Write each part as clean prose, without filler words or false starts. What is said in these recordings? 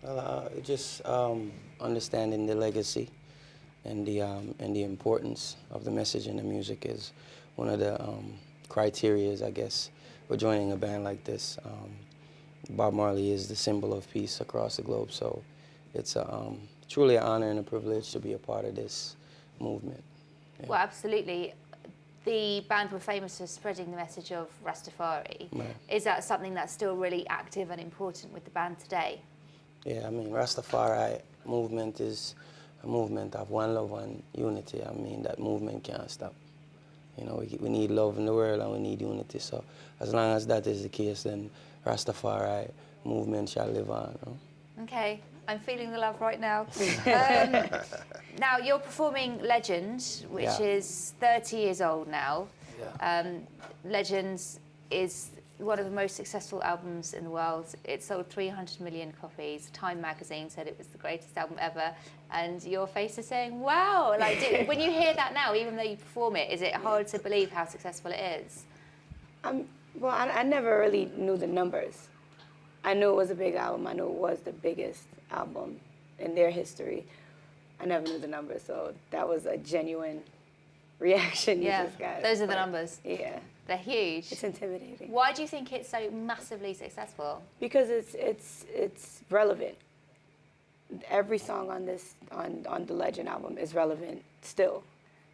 Well, just understanding the legacy and the importance of the message in the music is one of the criterias, I guess, for joining a band like this. Bob Marley is the symbol of peace across the globe, so it's truly an honor and a privilege to be a part of this movement. Yeah. Well, absolutely. The band were famous for spreading the message of Rastafari. Right. Is that something that's still really active and important with the band today? Yeah, I mean, Rastafari movement is a movement of one love and unity. I mean, that movement can't stop. You know, we need love in the world and we need unity. So as long as that is the case, then Rastafari movement shall live on. You know? Okay, I'm feeling the love right now. Now, you're performing Legend, which is 30 years old now. Yeah. Legend is one of the most successful albums in the world. It sold 300 million copies. Time magazine said it was the greatest album ever. And your face is saying, wow. Like, when you hear that now, even though you perform it, is it hard to believe how successful it is? Well, I never really knew the numbers. I knew it was a big album. I knew it was the biggest album in their history. I never knew the numbers, so that was a genuine reaction you just got. Those are the numbers. Yeah. They're huge. It's intimidating. Why do you think it's so massively successful? Because it's relevant. Every song on the Legend album is relevant still.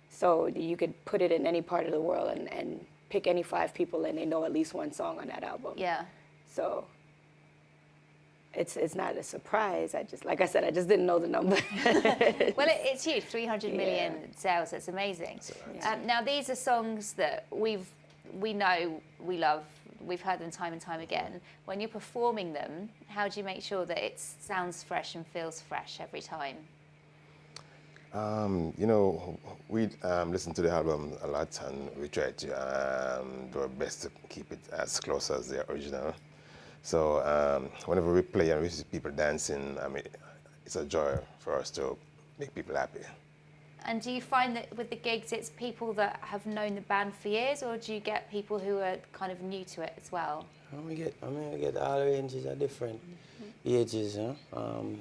So you could put it in any part of the world and pick any 5 people and they know at least one song on that album. Yeah. So it's not a surprise. Like I said, I just didn't know the number. Well, it's huge, 300 million sales. That's amazing. Now, these are songs that we know, we love. We've heard them time and time again. When you're performing them, how do you make sure that it sounds fresh and feels fresh every time? You know, we listen to the album a lot and we try to do our best to keep it as close as the original. So whenever we play and we see people dancing, I mean, it's a joy for us to make people happy. And do you find that with the gigs, it's people that have known the band for years, or do you get people who are kind of new to it as well? We get all ranges of different ages. You know?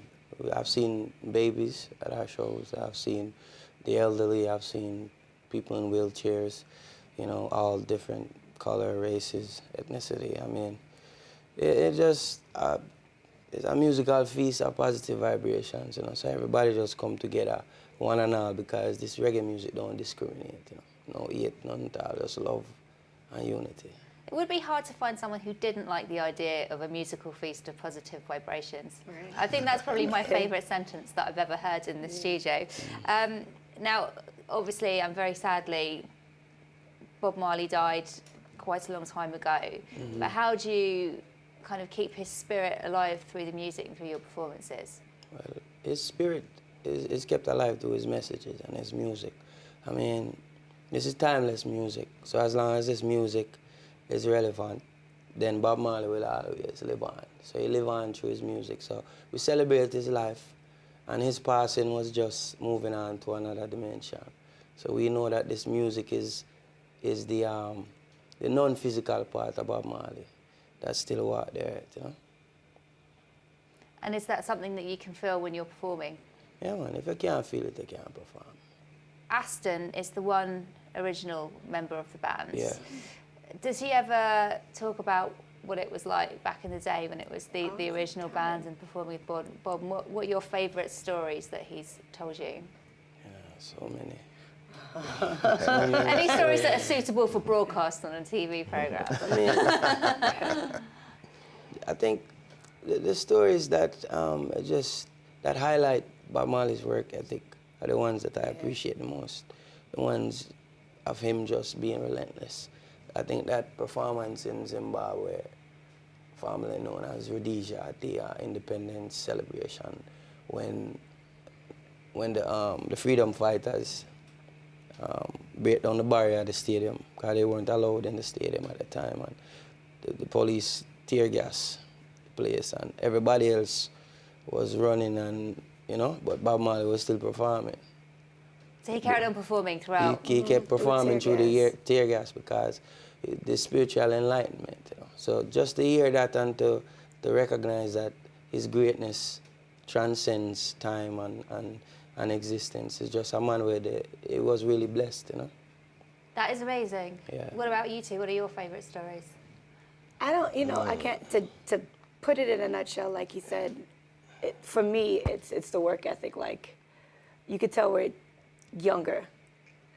I've seen babies at our shows. I've seen the elderly. I've seen people in wheelchairs. You know, all different color, races, ethnicity. I mean, it's a musical feast of positive vibrations. You know, so everybody just come together, one and all, because this reggae music don't discriminate. You know, no hate, none at all, just love and unity. It would be hard to find someone who didn't like the idea of a musical feast of positive vibrations. Right. I think that's probably my favourite sentence that I've ever heard in the studio. Now, obviously, and very sadly, Bob Marley died quite a long time ago. But how do you kind of keep his spirit alive through the music and through your performances? Well, his spirit is kept alive through his messages and his music. I mean, this is timeless music. So as long as this music is relevant, then Bob Marley will always live on. So he live on through his music. So we celebrate his life, and his passing was just moving on to another dimension. So we know that this music is the non-physical part of Bob Marley. That's still what there, you know. And is that something that you can feel when you're performing? Yeah, man. If you can't feel it, you can't perform. Aston is the one original member of the band. Yeah. Does he ever talk about what it was like back in the day when it was the original band and performing with Bob? What are your favourite stories that he's told you? Yeah, so many. Any stories that are suitable for broadcast on a TV programme? I mean, I think the stories that that highlight Bob Marley's work ethic are the ones that I appreciate the most. The ones of him just being relentless. I think that performance in Zimbabwe, formerly known as Rhodesia, at the independence celebration, when the freedom fighters break down the barrier at the stadium, because they weren't allowed in the stadium at the time, and the police tear gas the place, and everybody else was running, and you know, but Bob Marley was still performing. So he carried on performing throughout? He kept performing through the tear gas because the spiritual enlightenment. You know? So just to hear that and to recognize that his greatness transcends time and existence. It's just a man where he was really blessed, you know. That is amazing. Yeah. What about you two? What are your favourite stories? I don't, you know, I can't, to put it in a nutshell, like you said, for me, it's the work ethic. Like, you could tell we're younger.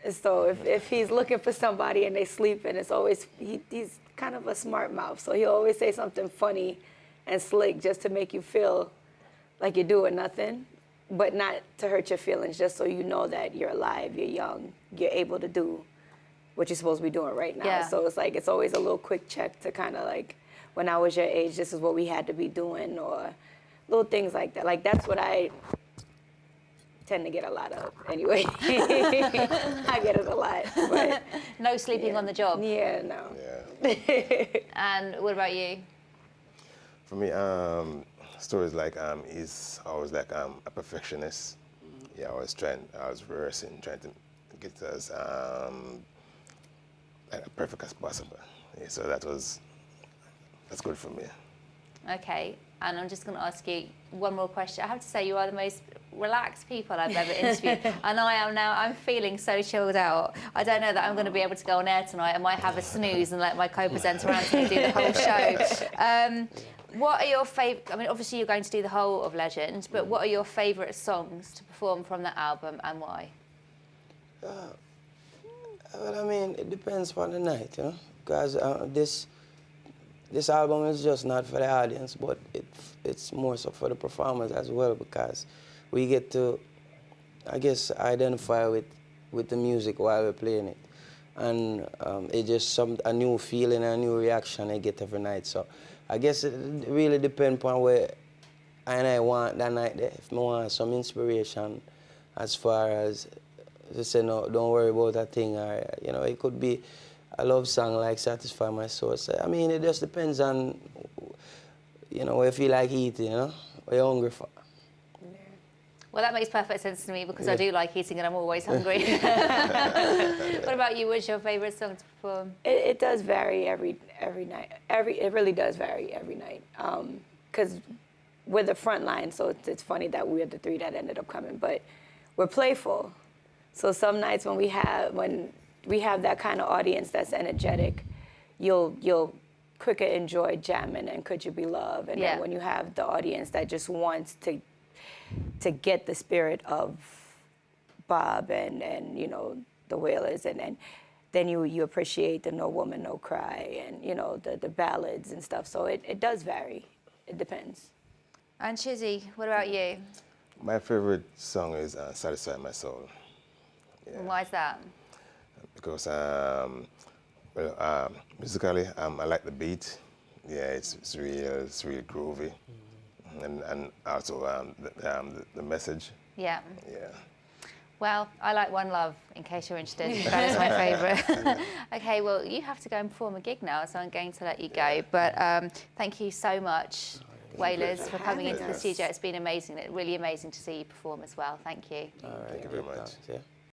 So if he's looking for somebody and they sleep, and it's always, he's kind of a smart mouth. So he'll always say something funny and slick just to make you feel like you're doing nothing, but not to hurt your feelings, just so you know that you're alive, you're young, you're able to do what you're supposed to be doing right now. Yeah. So it's like, it's always a little quick check to kind of like, when I was your age, this is what we had to be doing, or little things like that. Like, that's what I tend to get a lot of anyway. I get it a lot. But No sleeping on the job. yeah, no. Yeah. And what about you? For me, stories like he's always like a perfectionist. Yeah, I was rehearsing, trying to get as like perfect as possible. Yeah, so that's good for me. Okay, and I'm just going to ask you one more question. I have to say, you are the most relaxed people I've ever interviewed, and I am now. I'm feeling so chilled out. I don't know that I'm going to be able to go on air tonight. I might have a snooze and let my co-presenter Anthony do the whole show. What are your favourite? I mean, obviously you're going to do the whole of Legend, but what are your favourite songs to perform from that album, and why? Well, I mean, it depends upon the night, you know, because this album is just not for the audience, but it's more so for the performers as well, because we get to, I guess, identify with the music while we're playing it. And it's just a new feeling, a new reaction I get every night. So I guess it really depends upon where I want that night there. If I want some inspiration as far as to say, no, don't worry about that thing, or, you know, it could be a love song like Satisfy My Soul. So, I mean, it just depends on, you know, if you like eating, you know, what you're hungry for. Well, that makes perfect sense to me, because I do like eating and I'm always hungry. What about you? What's your favourite song to perform? It does vary every night. It really does vary every night. Because we're the front line, so it's funny that we're the three that ended up coming. But we're playful. So some nights when we have that kind of audience that's energetic, you'll quicker enjoy jamming and Could You Be Love. And then when you have the audience that just wants to get the spirit of Bob and you know, the Wailers, and then you appreciate the No Woman, No Cry, and you know, the ballads and stuff. So it does vary. It depends. And Chizzy, what about you? My favorite song is Satisfy My Soul. Yeah. And why is that? Because musically, I like the beat. Yeah, it's real groovy, and also the message. Yeah. Yeah. Well, I like One Love, in case you're interested. That is my favourite. Okay, well, you have to go and perform a gig now, so I'm going to let you go. But thank you so much, Wailers, for coming into the studio. It's been amazing. It's really amazing to see you perform as well. Thank you. All right. Thank you very much. Yeah.